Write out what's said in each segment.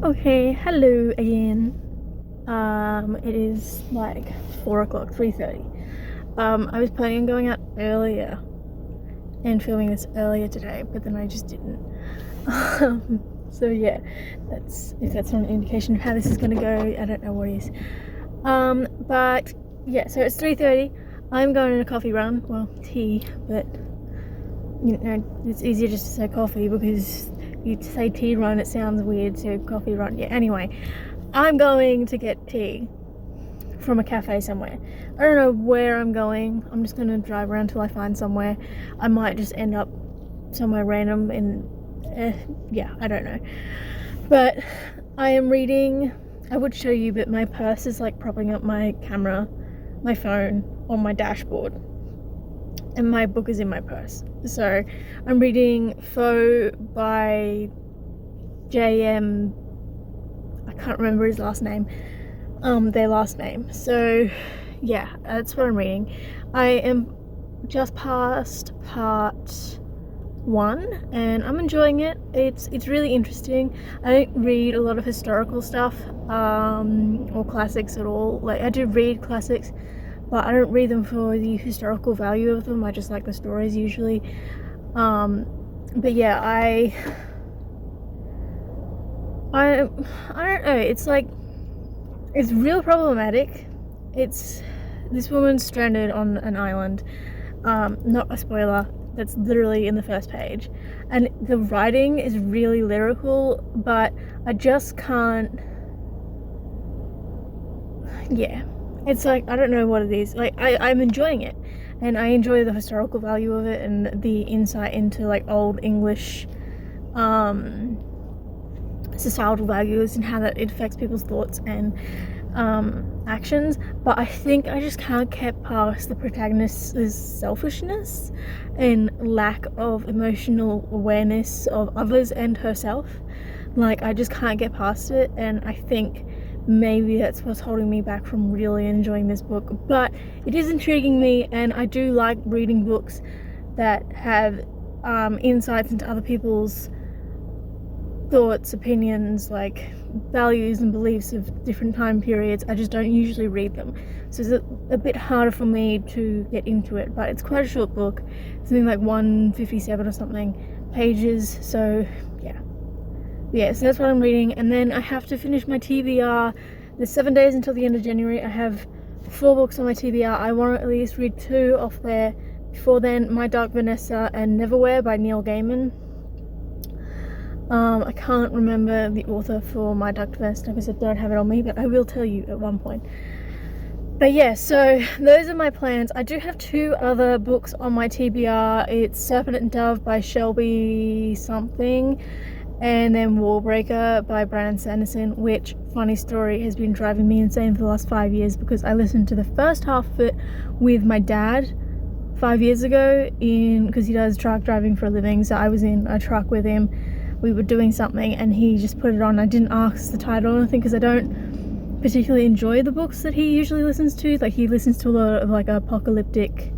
Okay, hello again. It is like 4 o'clock, 3:30. I was planning on going out earlier and filming this earlier today, but then I just didn't. So yeah, if that's not an indication of how this is gonna go, I don't know what is. But yeah, so it's 3:30. I'm going on a coffee run, well, tea, but you know, it's easier just to say coffee because you say tea run, it sounds weird, so coffee run. Yeah, anyway, I'm going to get tea from a cafe somewhere. I don't know where I'm going. I'm just going to drive around till I find somewhere. I might just end up somewhere random in, yeah, I don't know. But I am reading, I would show you, but my purse is like propping up my camera, my phone on my dashboard. And my book is in my purse. So I'm reading Foe by J.M. I can't remember his last name. Their last name. So yeah, that's what I'm reading. I am just past part 1 and I'm enjoying it. It's really interesting. I don't read a lot of historical stuff or classics at all. Like, I do read classics, but I don't read them for the historical value of them. I just like the stories usually. But yeah, I don't know. It's like, it's real problematic. It's this woman's stranded on an island. Not a spoiler. That's literally in the first page, and the writing is really lyrical, but I just can't. Yeah. It's like, I don't know what it is. Like, I'm enjoying it, and I enjoy the historical value of it and the insight into like old English societal values and how that it affects people's thoughts and actions. But I think I just can't get past the protagonist's selfishness and lack of emotional awareness of others and herself. Like, I just can't get past it, and I think maybe that's what's holding me back from really enjoying this book. But it is intriguing me, and I do like reading books that have insights into other people's thoughts, opinions, like values and beliefs of different time periods. I just don't usually read them, so it's a bit harder for me to get into it. But it's quite a short book, something like 157 or something pages, so yeah, so that's what I'm reading. And then I have to finish my TBR. There's 7 days until the end of January. I have 4 books on my TBR. I want to at least read 2 off there before then. My Dark Vanessa and Neverwhere by Neil Gaiman. I can't remember the author for My Dark Vanessa because I don't have it on me, but I will tell you at one point. But yeah, so those are my plans. I do have 2 other books on my TBR. It's Serpent and Dove by Shelby something, and then Warbreaker by Brandon Sanderson, which, funny story, has been driving me insane for the last 5 years because I listened to the first half of it with my dad 5 years ago because he does truck driving for a living. So I was in a truck with him, we were doing something, and he just put it on. I didn't ask the title or anything because I don't particularly enjoy the books that he usually listens to. Like, he listens to a lot of like apocalyptic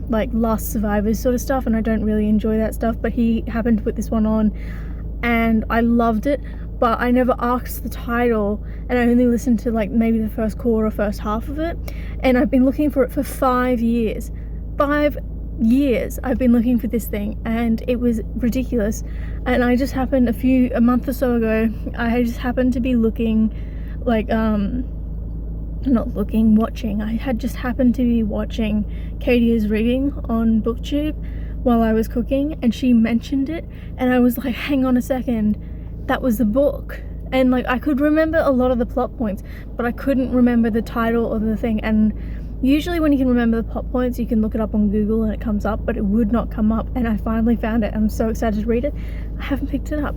like Last Survivors sort of stuff, and I don't really enjoy that stuff, but he happened to put this one on and I loved it. But I never asked the title, and I only listened to like maybe the first quarter or first half of it, and I've been looking for it for 5 years. 5 years I've been looking for this thing, and it was ridiculous. And I just happened a month or so ago, I just happened to be looking, like watching. I had just happened to be watching Katie is Reading on BookTube while I was cooking, and she mentioned it, and I was like, hang on a second, that was the book. And like, I could remember a lot of the plot points, but I couldn't remember the title of the thing. And usually when you can remember the plot points, you can look it up on Google and it comes up, but it would not come up, and I finally found it. I'm so excited to read it. I haven't picked it up.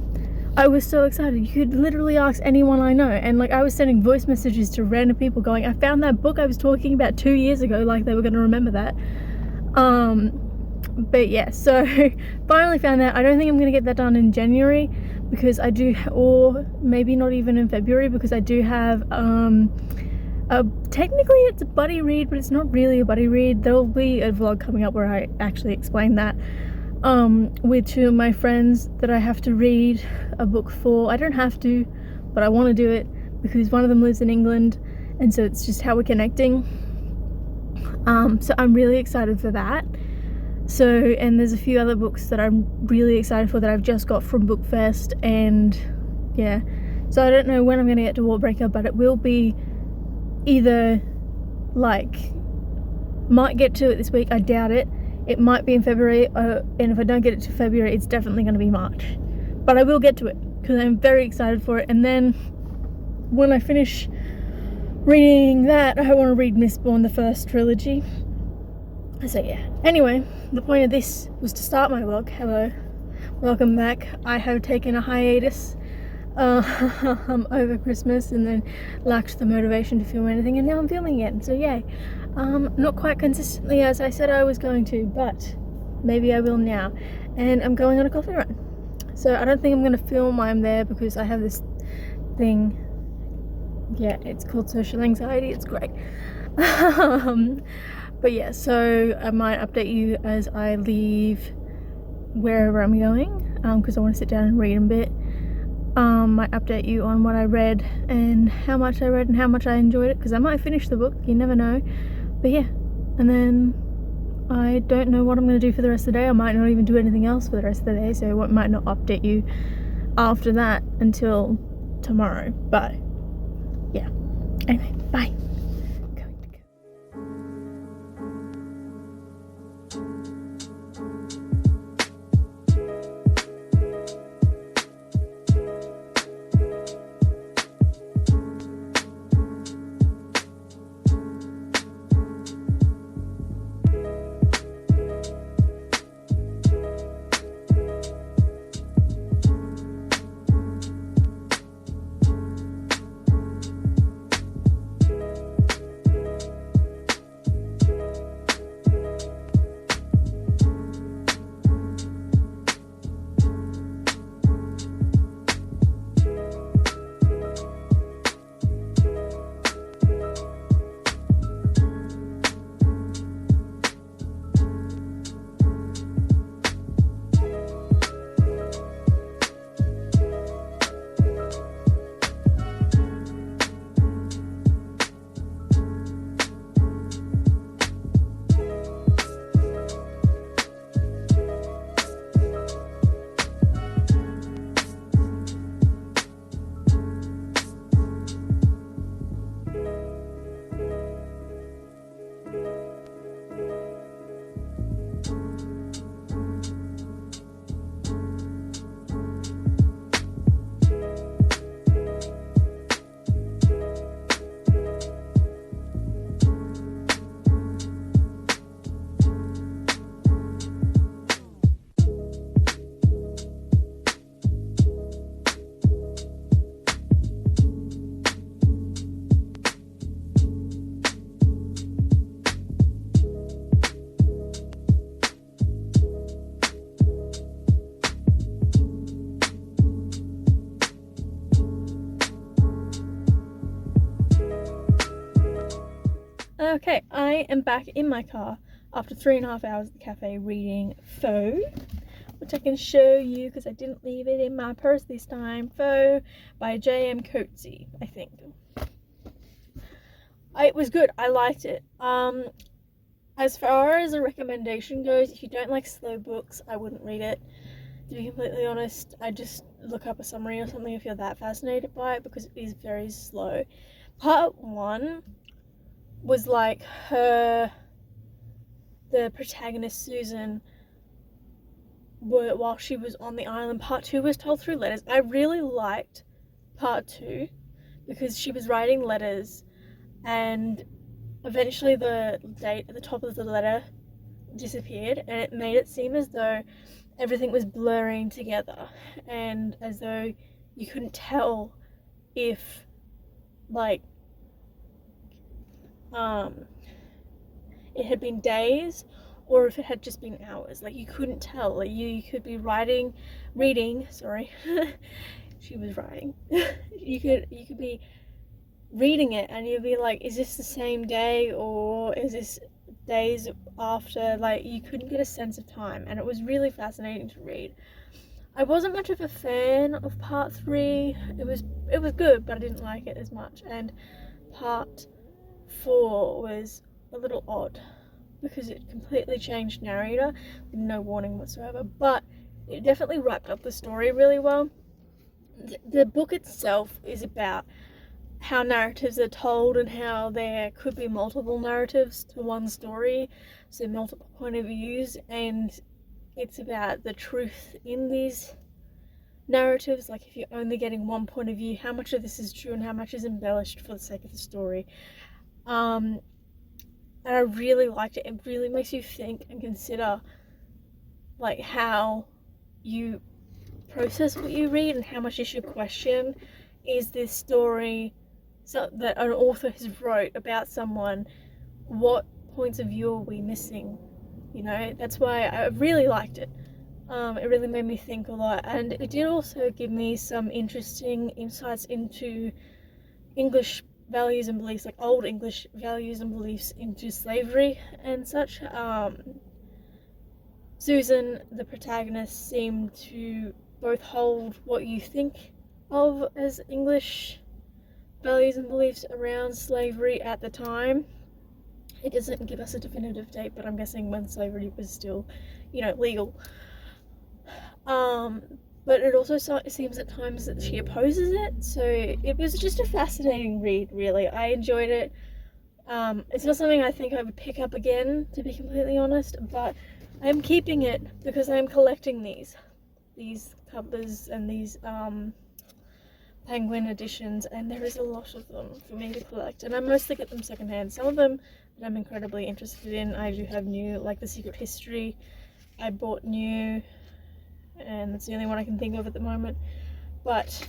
I was so excited. You could literally ask anyone I know, and like, I was sending voice messages to random people going, I found that book I was talking about 2 years ago, like they were going to remember that. But yeah, so finally found that. I don't think I'm going to get that done in January because I do, or maybe not even in February, because I do have technically it's a buddy read, but it's not really a buddy read. There'll be a vlog coming up where I actually explain that. with two of my friends that I have to read a book for. I don't have to, but I want to do it because one of them lives in England, and so it's just how we're connecting. So I'm really excited for that. So, and there's a few other books that I'm really excited for that I've just got from Bookfest, and yeah. So I don't know when I'm going to get to Warbreaker, but it will be either, like, might get to it this week, I doubt it. It might be in February, and if I don't get it to February, it's definitely going to be March. But I will get to it, because I'm very excited for it. And then, when I finish reading that, I want to read Mistborn, the first trilogy. So yeah. Anyway, the point of this was to start my vlog. Hello. Welcome back. I have taken a hiatus over Christmas and then lacked the motivation to film anything, and now I'm filming again, so yay. Not quite consistently as I said I was going to, but maybe I will now. And I'm going on a coffee run, so I don't think I'm going to film while I'm there because I have this thing, yeah, it's called social anxiety. It's great. But yeah, so I might update you as I leave wherever I'm going, because I want to sit down and read a bit. Might update you on what I read and how much I read and how much I enjoyed it, because I might finish the book, you never know. But yeah, and then I don't know what I'm going to do for the rest of the day. I might not even do anything else for the rest of the day, so I might not update you after that until tomorrow. But yeah, anyway, bye. Okay, I am back in my car after 3.5 hours at the cafe reading Foe, which I can show you because I didn't leave it in my purse this time. Foe by J.M. Coetzee, I think. It was good. I liked it. As far as a recommendation goes, if you don't like slow books, I wouldn't read it. To be completely honest, I just look up a summary or something if you're that fascinated by it, because it is very slow. Part 1 was like the protagonist Susan, while she was on the island. Part 2 was told through letters. I really liked part 2 because she was writing letters, and eventually the date at the top of the letter disappeared, and it made it seem as though everything was blurring together, and as though you couldn't tell if, like, it had been days or if it had just been hours. Like, you couldn't tell. Like, you could be reading, sorry, she was writing. you could be reading it and you'd be like, is this the same day or is this days after, like, you couldn't get a sense of time, and it was really fascinating to read. I wasn't much of a fan of part 3. It was good, but I didn't like it as much. And part 4 was a little odd because it completely changed narrator with no warning whatsoever, but it definitely wrapped up the story really well. The book itself is about how narratives are told and how there could be multiple narratives to one story, so multiple point of views, and it's about the truth in these narratives. Like, if you're only getting one point of view, how much of this is true and how much is embellished for the sake of the story. And I really liked it. It really makes you think and consider, like, how you process what you read and how much you should question. Is this story that an author has wrote about someone? What points of view are we missing? You know, that's why I really liked it. It really made me think a lot, and it did also give me some interesting insights into English values and beliefs, like old English values and beliefs into slavery and such. Susan, the protagonist, seemed to both hold what you think of as English values and beliefs around slavery at the time. It doesn't give us a definitive date, but I'm guessing when slavery was still, legal. But it also seems at times that she opposes it, so it was just a fascinating read, really. I enjoyed it. It's not something I think I would pick up again, to be completely honest, but I'm keeping it because I'm collecting these covers and these Penguin editions, and there is a lot of them for me to collect, and I mostly get them secondhand. Some of them that I'm incredibly interested in, I do have new, like The Secret History. I bought new, and that's the only one I can think of at the moment, but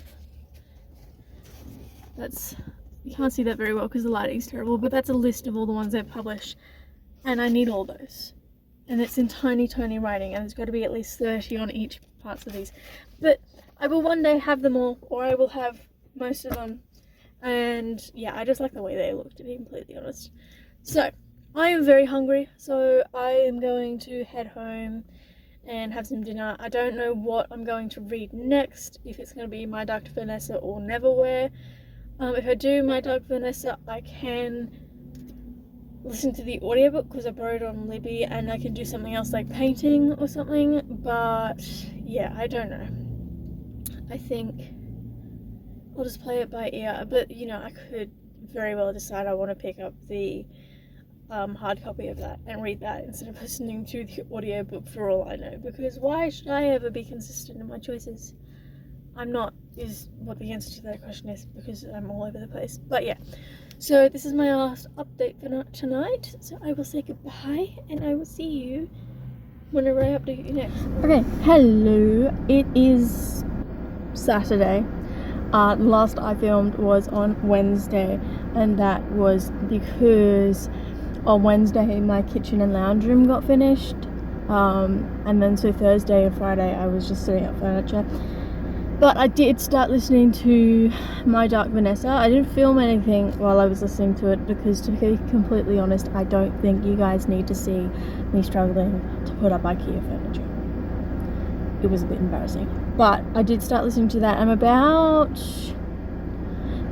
you can't see that very well because the lighting's terrible, but that's a list of all the ones they've published, and I need all those, and it's in tiny writing, and there's got to be at least 30 on each parts of these, but I will one day have them all, or I will have most of them, and yeah, I just like the way they look, to be completely honest. So I am very hungry, so I am going to head home and have some dinner. I don't know what I'm going to read next, if it's going to be My Dark Vanessa or Neverwhere. If I do My Dark Vanessa, I can listen to the audiobook because I borrowed it on Libby, and I can do something else like painting or something, but yeah, I don't know. I think I'll just play it by ear, but I could very well decide I want to pick up the hard copy of that and read that instead of listening to the audiobook, for all I know, because why should I ever be consistent in my choices? I'm not, is what the answer to that question is, because I'm all over the place. But yeah, so this is my last update for tonight, so I will say goodbye, and I will see you whenever I update you next. Okay, hello, it is Saturday. The last I filmed was on Wednesday, and that was because on Wednesday my kitchen and lounge room got finished, and then so Thursday and Friday I was just setting up furniture. But I did start listening to My Dark Vanessa. I didn't film anything while I was listening to it because, to be completely honest, I don't think you guys need to see me struggling to put up IKEA furniture. It was a bit embarrassing. But I did start listening to that. I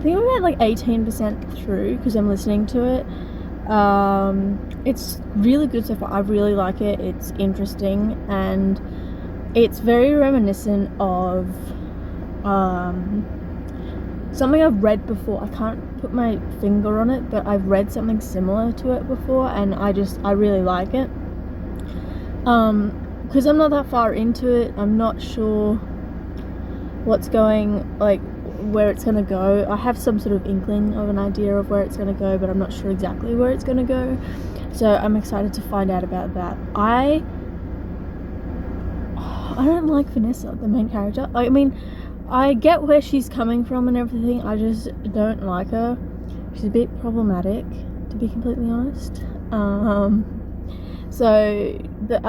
think I'm about like 18% through because I'm listening to it. It's really good so far. I really like it. It's interesting, and it's very reminiscent of something I've read before. I can't put my finger on it, but I've read something similar to it before, and I really like it. Because I'm not that far into it, I'm not sure where it's gonna go. I have some sort of inkling of an idea of where it's gonna go, but I'm not sure exactly where it's gonna go. So I'm excited to find out about that. I don't like Vanessa, the main character. I mean, I get where she's coming from and everything, I just don't like her. She's a bit problematic, to be completely honest. I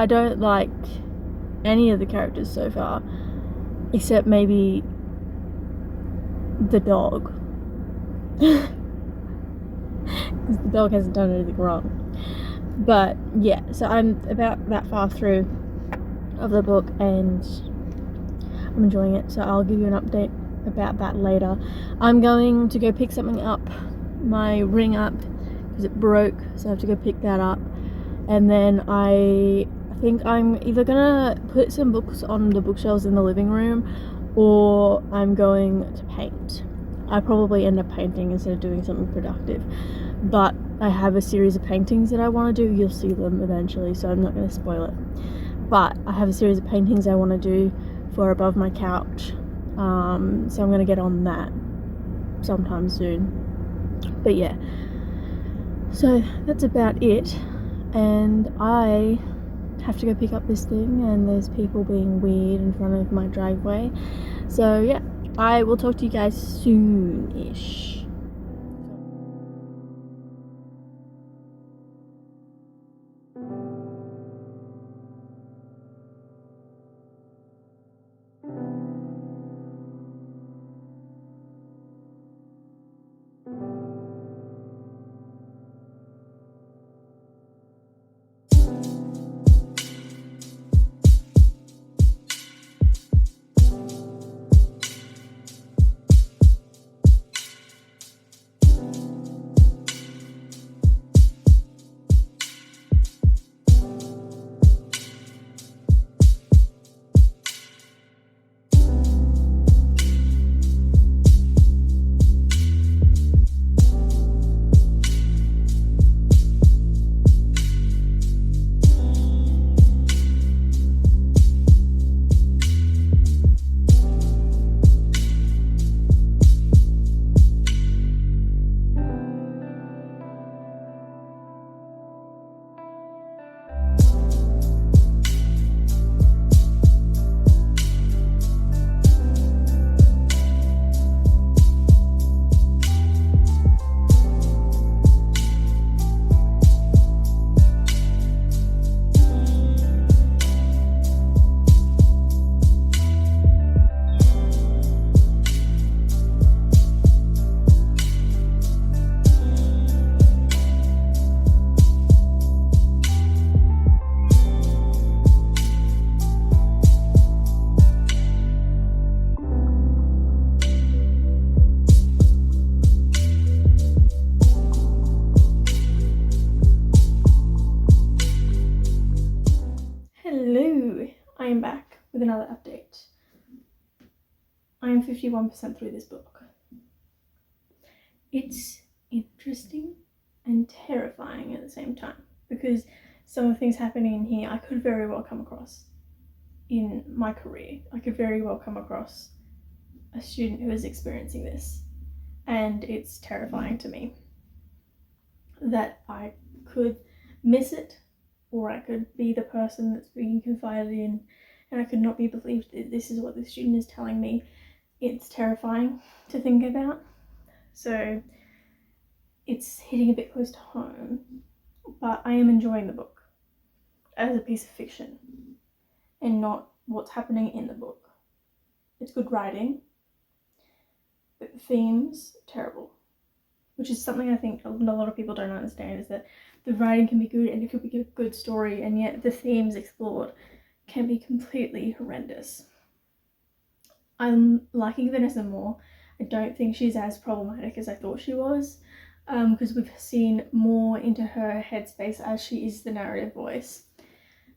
don't like any of the characters so far, except maybe the dog. Because the dog hasn't done anything wrong. But yeah, so I'm about that far through of the book and I'm enjoying it, so I'll give you an update about that later. I'm going to go pick something up, my ring up, because it broke, so I have to go pick that up. And then I think I'm either gonna put some books on the bookshelves in the living room, or I'm going to paint. I probably end up painting instead of doing something productive, but I have a series of paintings that I want to do. You'll see them eventually, so I'm not going to spoil it, but I have a series of paintings I want to do for above my couch, so I'm going to get on that sometime soon. But yeah, so that's about it, and I have to go pick up this thing, and there's people being weird in front of my driveway. So yeah, I will talk to you guys soon-ish. Hello, I am back with another update. I am 51% through this book. It's interesting and terrifying at the same time, because some of the things happening in here I could very well come across in my career. I could very well come across a student who is experiencing this, and it's terrifying to me that I could miss it, or I could be the person that's being confided in and I could not be believed that this is what the student is telling me. It's terrifying to think about, so it's hitting a bit close to home, but I am enjoying the book as a piece of fiction and not what's happening in the book. It's good writing, but the themes, terrible, which is something I think a lot of people don't understand, is that the writing can be good and it could be a good story, and yet the themes explored can be completely horrendous. I'm liking Vanessa more. I don't think she's as problematic as I thought she was, because we've seen more into her headspace as she is the narrative voice.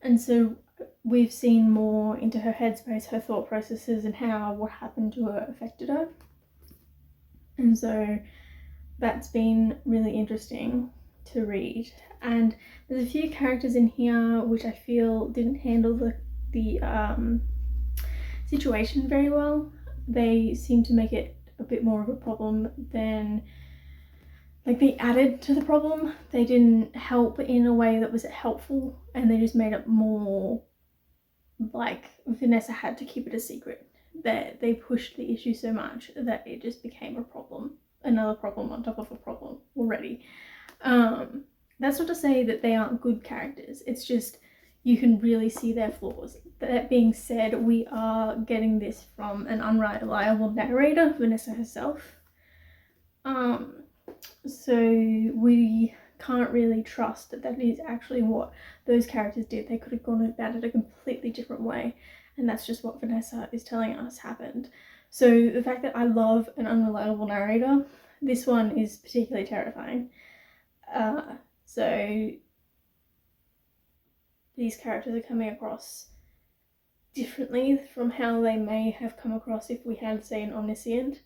And so we've seen more into her headspace, her thought processes, and how what happened to her affected her. And so that's been really interesting to read. And there's a few characters in here which I feel didn't handle the situation very well. They seem to make it a bit more of a problem than, like, they added to the problem. They didn't help in a way that was helpful, and they just made it more like Vanessa had to keep it a secret. That they pushed the issue so much that it just became a problem, another problem on top of a problem already. That's not to say that they aren't good characters, it's just you can really see their flaws. That being said, we are getting this from an unreliable narrator, Vanessa herself. So we can't really trust that that is actually what those characters did. They could have gone about it a completely different way, and that's just what Vanessa is telling us happened. So the fact that I love an unreliable narrator, this one is particularly terrifying. So these characters are coming across differently from how they may have come across if we had, say, an omniscient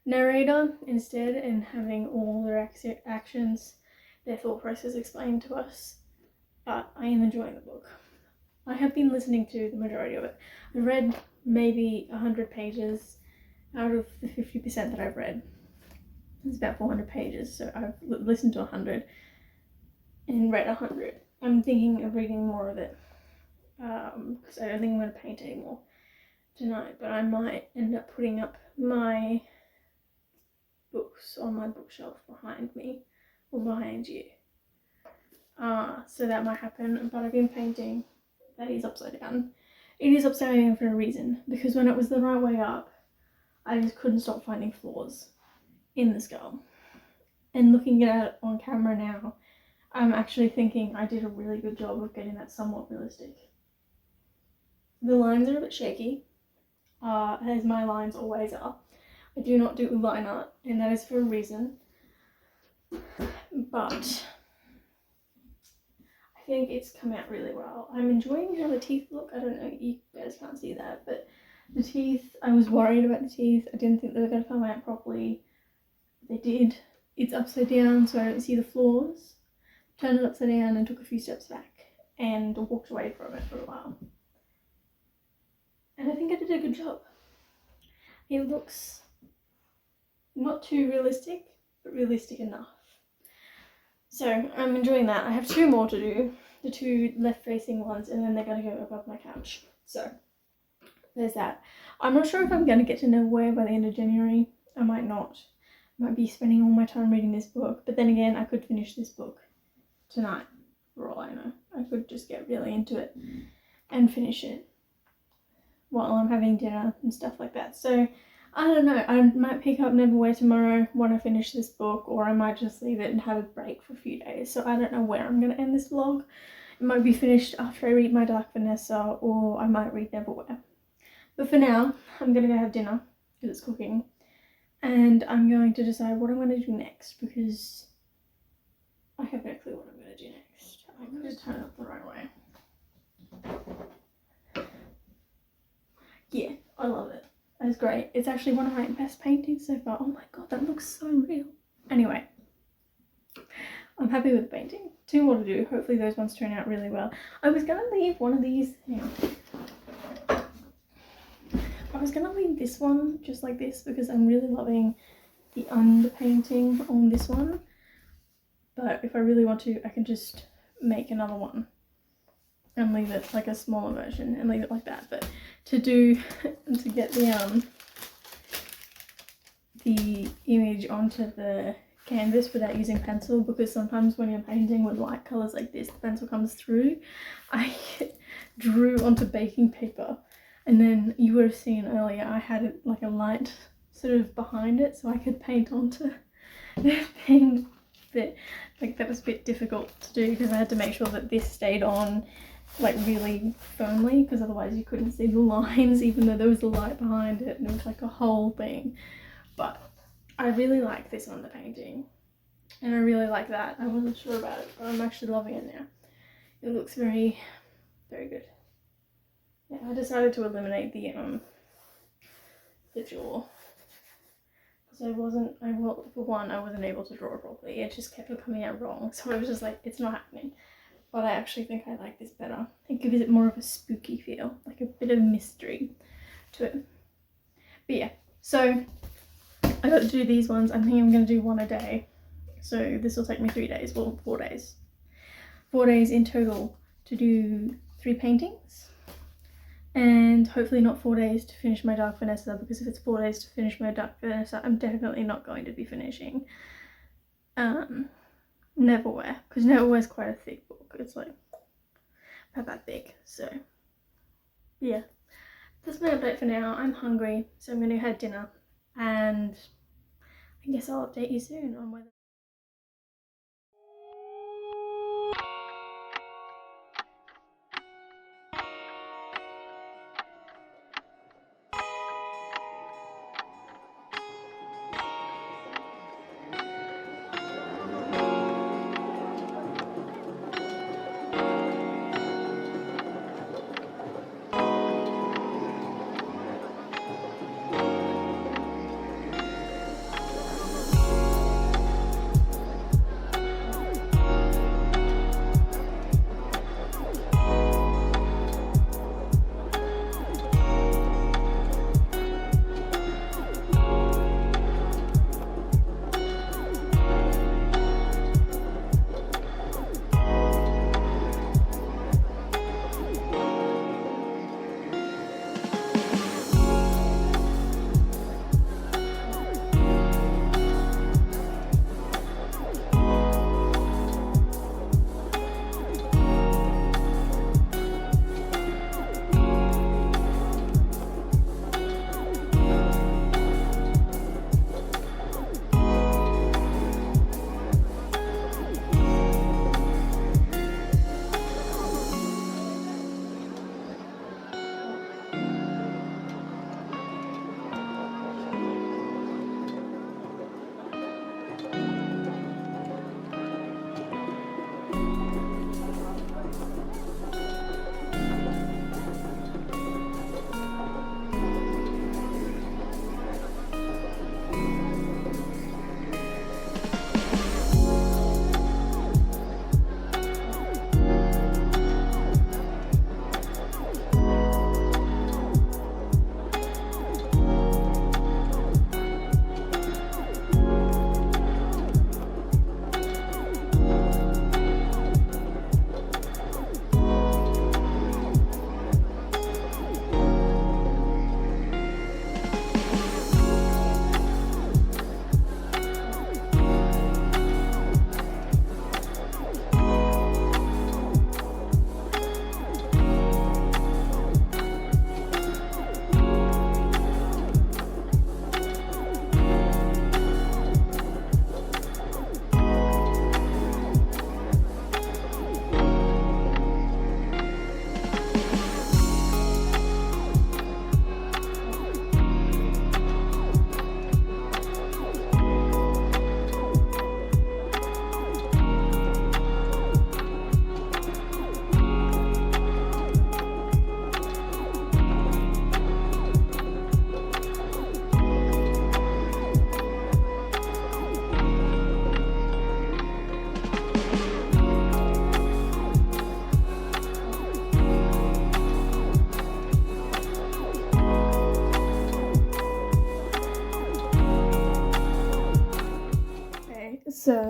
narrator instead, and having all their actions, their thought process explained to us. But I am enjoying the book. I have been listening to the majority of it. I've read maybe 100 pages out of the 50% that I've read. It's about 400 pages, so I've listened to 100 and read 100. I'm thinking of reading more of it because I don't think I'm going to paint anymore tonight, but I might end up putting up my books on my bookshelf behind me or behind you. So that might happen, but I've been painting. That is upside down. It is upside down for a reason, because when it was the right way up, I just couldn't stop finding flaws in the skull. And looking at it on camera now, I'm actually thinking I did a really good job of getting that somewhat realistic. The lines are a bit shaky, as my lines always are. I do not do line art, and that is for a reason. But I think it's come out really well. I'm enjoying how the teeth look. I don't know, you guys can't see that, but the teeth, I was worried about the teeth. I didn't think they were going to come out properly. They did. It's upside down, so I don't see the flaws. Turned it upside down and took a few steps back and walked away from it for a while. And I think I did a good job. It looks not too realistic, but realistic enough. So I'm enjoying that. I have 2 more to do, the 2 left-facing ones, and then they're going to go above my couch. So there's that. I'm not sure if I'm going to get to Neverwhere by the end of January. I might not. I might be spending all my time reading this book, but then again, I could finish this book tonight, for all I know. I could just get really into it and finish it while I'm having dinner and stuff like that. So I don't know, I might pick up Neverwhere tomorrow when I finish this book, or I might just leave it and have a break for a few days. So I don't know where I'm going to end this vlog. It might be finished after I read My Dark Vanessa, or I might read Neverwhere. But for now, I'm going to go have dinner, because it's cooking, and I'm going to decide what I'm going to do next, because I have no clue what I'm going to do next. I'm going to turn it up the right way. Yeah, I love it. That's great. It's actually one of my best paintings so far. Oh my god, that looks so real. Anyway, I'm happy with the painting. 2 more to do. Hopefully those ones turn out really well. I was going to leave one of these. Hang on. I was going to leave this one just like this because I'm really loving the underpainting on this one. But if I really want to, I can just make another one and leave it like a smaller version and leave it like that. But to get the image onto the canvas without using pencil, because sometimes when you're painting with light colors like this, the pencil comes through. I drew onto baking paper, and then you would have seen earlier I had it like a light sort of behind it so I could paint onto the thing. That was a bit difficult to do because I had to make sure that this stayed on like really firmly, because otherwise you couldn't see the lines even though there was a light behind it, and it was like a whole thing. But I really like this underpainting, and I really like that. I wasn't sure about it, but I'm actually loving it now. It looks very, very good. Yeah, I decided to eliminate the jaw. So for one, I wasn't able to draw it properly. It just kept coming out wrong. So I was just like, it's not happening. But I actually think I like this better. It gives it more of a spooky feel, like a bit of mystery to it. But yeah, so I got to do these ones. I think I'm going to do 1 a day. So this will take me 3 days, well, 4 days. 4 days in total to do 3 paintings. And hopefully not 4 days to finish My Dark Vanessa, because if it's 4 days to finish My Dark Vanessa, I'm definitely not going to be finishing Neverwhere, because Neverwhere is quite a thick book. It's like about that thick. So yeah, that's my update for now. I'm hungry, so I'm going to have dinner, and I guess I'll update you soon on whether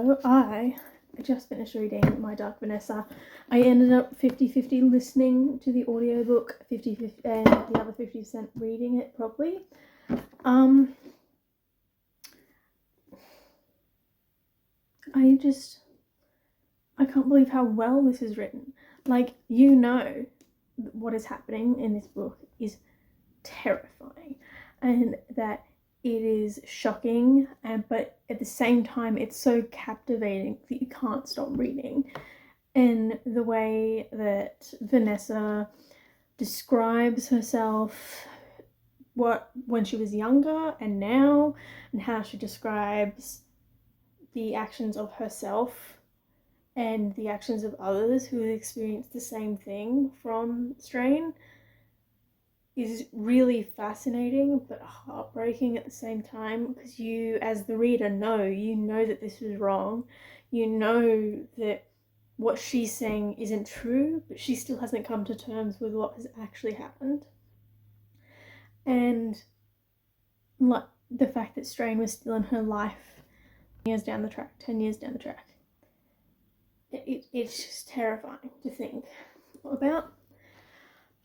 So I just finished reading My Dark Vanessa. I ended up 50-50 listening to the audiobook, 50-50, and the other 50% reading it properly. I can't believe how well this is written. Like, you know, what is happening in this book is terrifying, and that it is shocking, but at the same time it's so captivating that you can't stop reading. And the way that Vanessa describes herself, when she was younger and now, and how she describes the actions of herself and the actions of others who have experienced the same thing from strain, is really fascinating but heartbreaking at the same time, because you, as the reader, know that this is wrong. You know that what she's saying isn't true, but she still hasn't come to terms with what has actually happened. And like the fact that strain was still in her life 10 years down the track, it's just terrifying to think about.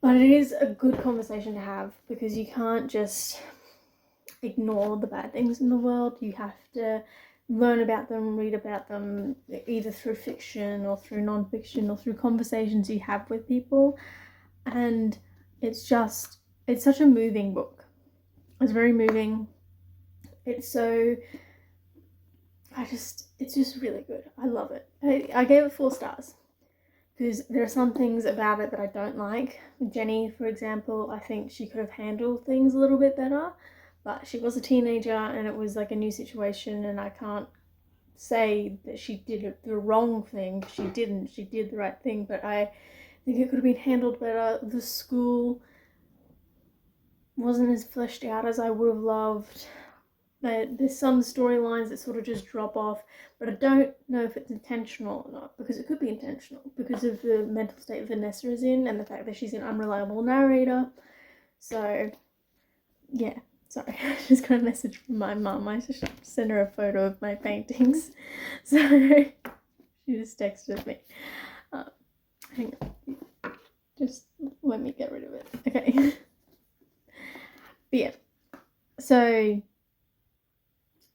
But it is a good conversation to have, because you can't just ignore the bad things in the world. You have to learn about them, read about them, either through fiction or through non-fiction or through conversations you have with people. And it's such a moving book. It's very moving. It's just really good. I love it. I gave it 4 stars. Because there are some things about it that I don't like. Jenny, for example, I think she could have handled things a little bit better, but she was a teenager and it was like a new situation, and I can't say that she did the wrong thing. She didn't. She did the right thing, but I think it could have been handled better. The school wasn't as fleshed out as I would have loved. There's some storylines that sort of just drop off, but I don't know if it's intentional or not, because it could be intentional because of the mental state Vanessa is in and the fact that she's an unreliable narrator. So yeah, sorry, I just got a message from my mum. I just sent her a photo of my paintings, so she just texted me. Hang on, just let me get rid of it. Okay. But yeah, so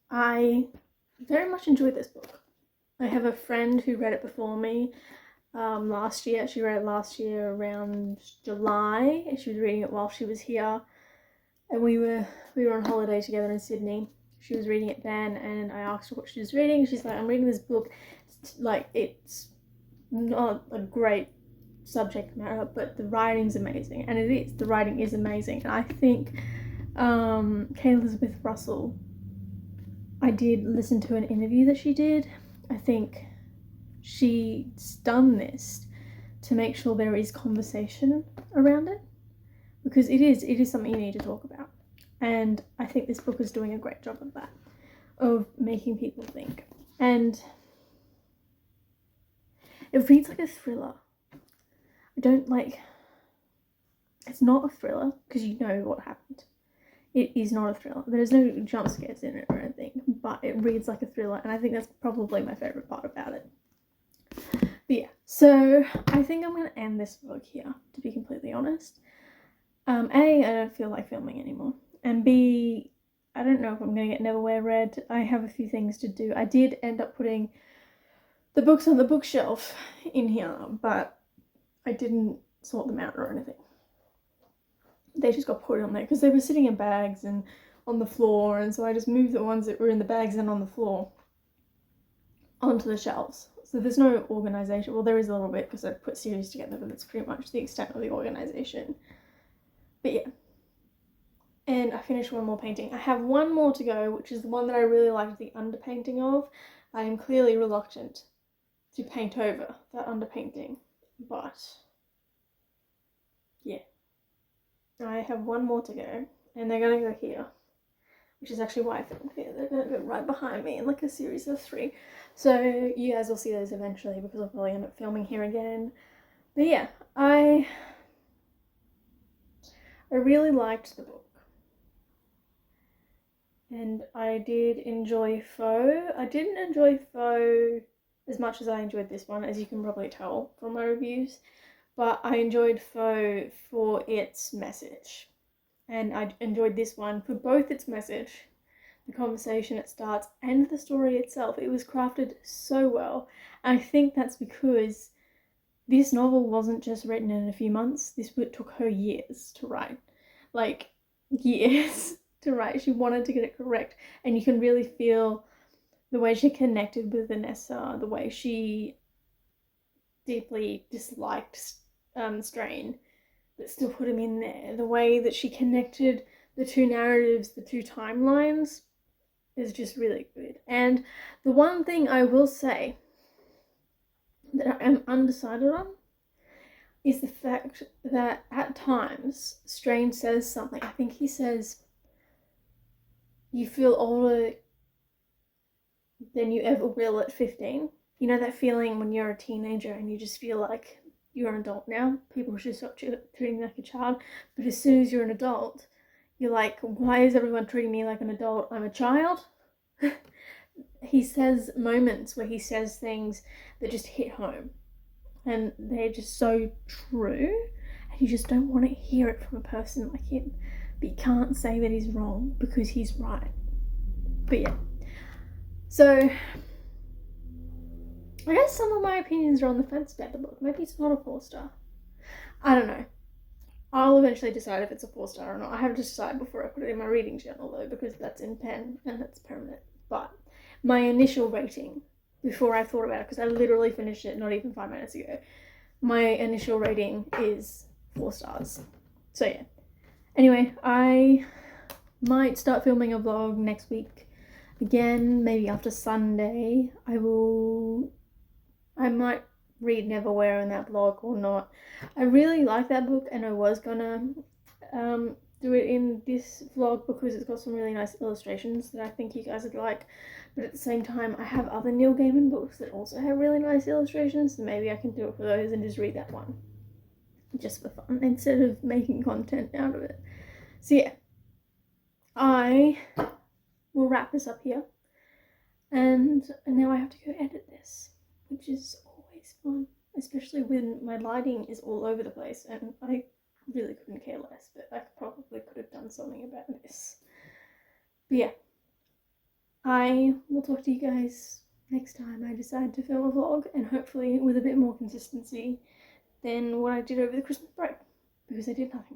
I very much enjoyed this book. I have a friend who read it before me last year. She read it last year around July, and she was reading it while she was here. And we were on holiday together in Sydney. She was reading it then, and I asked her what she was reading. She's like, I'm reading this book. It's not a great subject matter, but the writing's amazing. And it is. The writing is amazing. And I think Kate Elizabeth Russell, I did listen to an interview that she did. I think she's done this to make sure there is conversation around it, because it is something you need to talk about. And I think this book is doing a great job of that, of making people think. And it reads like a thriller. It's not a thriller because you know what happened. It is not a thriller. There's no jump scares in it or anything, but it reads like a thriller, and I think that's probably my favourite part about it. But yeah, so I think I'm going to end this vlog here, to be completely honest. A, I don't feel like filming anymore, and B, I don't know if I'm going to get Neverwhere read. I have a few things to do. I did end up putting the books on the bookshelf in here, but I didn't sort them out or anything. They just got put on there because they were sitting in bags and on the floor, and so I just moved the ones that were in the bags and on the floor onto the shelves. So there's no organisation. Well, there is a little bit because I put series together, but that's pretty much the extent of the organisation. But yeah. And I finished one more painting. I have one more to go, which is the one that I really liked the underpainting of. I am clearly reluctant to paint over that underpainting, but yeah. I have one more to go, and they're going to go here, which is actually why I filmed here. They're going to go right behind me in like a series of 3. So you guys will see those eventually, because I'll probably end up filming here again. But yeah, I really liked the book. and I did enjoy Foe. I didn't enjoy Foe as much as I enjoyed this one, as you can probably tell from my reviews, but I enjoyed Foe for its message, and I enjoyed this one for both its message, the conversation it starts, and the story itself. It was crafted so well. And I think that's because this novel wasn't just written in a few months. This book took her years to write. Like, years to write. She wanted to get it correct. And you can really feel the way she connected with Vanessa, the way she deeply disliked Strain, but still put him in there. The way that she connected the two narratives, the two timelines, is just really good. And the one thing I will say that I am undecided on is the fact that at times Strain says something. I think he says, you feel older than you ever will at 15. You know that feeling when you're a teenager and you just feel like you're an adult now? People should stop treating you like a child. But as soon as you're an adult, you're like, why is everyone treating me like an adult? I'm a child. He says moments where he says things that just hit home. And they're just so true. And you just don't want to hear it from a person like him. But you can't say that he's wrong because he's right. But yeah. So, I guess some of my opinions are on the fence about the book. Maybe it's not a 4-star. I don't know. I'll eventually decide if it's a 4-star or not. I have to decide before I put it in my reading journal though, because that's in pen and that's permanent. But my initial rating, before I thought about it, because I literally finished it not even 5 minutes ago, my initial rating is 4 stars. So yeah. Anyway, I might start filming a vlog next week. Again, maybe after Sunday. I might read Neverwhere in that vlog or not. I really like that book and I was gonna do it in this vlog because it's got some really nice illustrations that I think you guys would like. But at the same time, I have other Neil Gaiman books that also have really nice illustrations, so maybe I can do it for those and just read that one. Just for fun, instead of making content out of it. So yeah, I will wrap this up here. And now I have to go edit this, which is always fun, especially when my lighting is all over the place and I really couldn't care less, but I probably could have done something about this. But yeah, I will talk to you guys next time I decide to film a vlog, and hopefully with a bit more consistency than what I did over the Christmas break, because I did nothing.